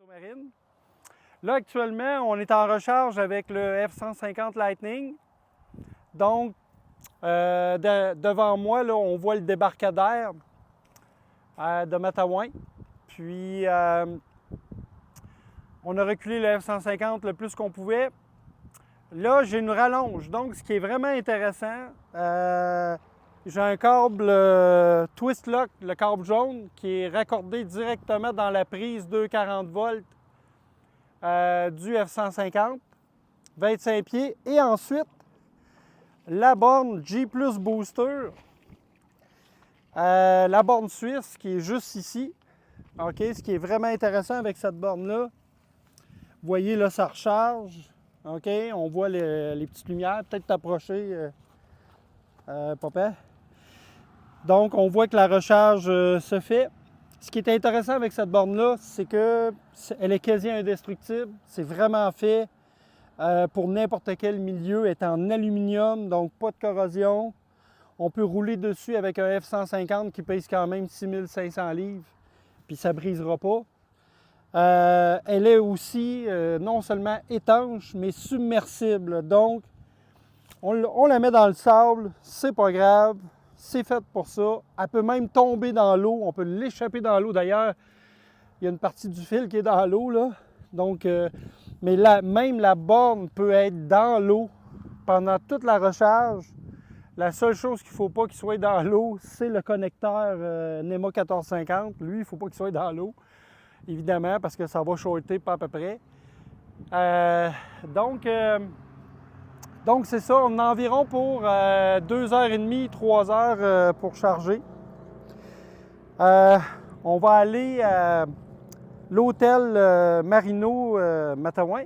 Marine. Là, actuellement, on est en recharge avec le F-150 Lightning. Donc, devant moi, là, on voit le débarcadère de Matawin. Puis, on a reculé le F-150 le plus qu'on pouvait. Là, j'ai une rallonge. Donc, ce qui est vraiment intéressant, j'ai un câble Twist Lock, le câble jaune, qui est raccordé directement dans la prise 240 volts du F-150, 25 pieds. Et ensuite, la borne G+ Booster, la borne suisse qui est juste ici. OK, ce qui est vraiment intéressant avec cette borne-là, vous voyez là, ça recharge. OK, on voit les petites lumières. Peut-être t'approcher, papa. Donc, on voit que la recharge se fait. Ce qui est intéressant avec cette borne-là, c'est qu'elle est quasi indestructible. C'est vraiment fait pour n'importe quel milieu. Elle est en aluminium, donc pas de corrosion. On peut rouler dessus avec un F-150 qui pèse quand même 6500 livres, puis ça ne brisera pas. Elle est aussi non seulement étanche, mais submersible. Donc, on la met dans le sable, c'est pas grave. C'est fait pour ça. Elle peut même tomber dans l'eau. On peut l'échapper dans l'eau. D'ailleurs, il y a une partie du fil qui est dans l'eau, là. Donc, mais même la borne peut être dans l'eau pendant toute la recharge. La seule chose qu'il ne faut pas qu'il soit dans l'eau, c'est le connecteur NEMA 1450. Lui, il ne faut pas qu'il soit dans l'eau, évidemment, parce que ça va shorter pas à peu près. Donc, c'est ça, on a environ pour 2h30, 3 heures pour charger. On va aller à l'hôtel Marino Matawin.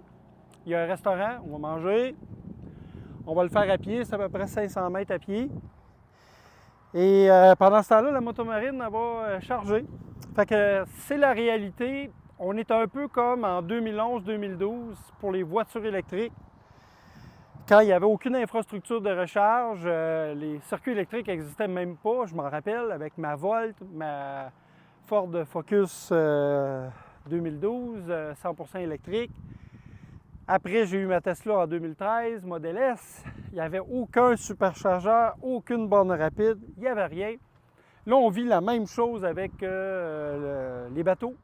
Il y a un restaurant, on va manger. On va le faire à pied, c'est à peu près 500 mètres à pied. Et pendant ce temps-là, la motomarine, elle va charger. Fait que c'est la réalité. On est un peu comme en 2011-2012 pour les voitures électriques. Quand il n'y avait aucune infrastructure de recharge, les circuits électriques n'existaient même pas. Je m'en rappelle avec ma Volt, ma Ford Focus 2012, 100% électrique. Après, j'ai eu ma Tesla en 2013, Model S. Il n'y avait aucun superchargeur, aucune borne rapide, il n'y avait rien. Là, on vit la même chose avec les bateaux.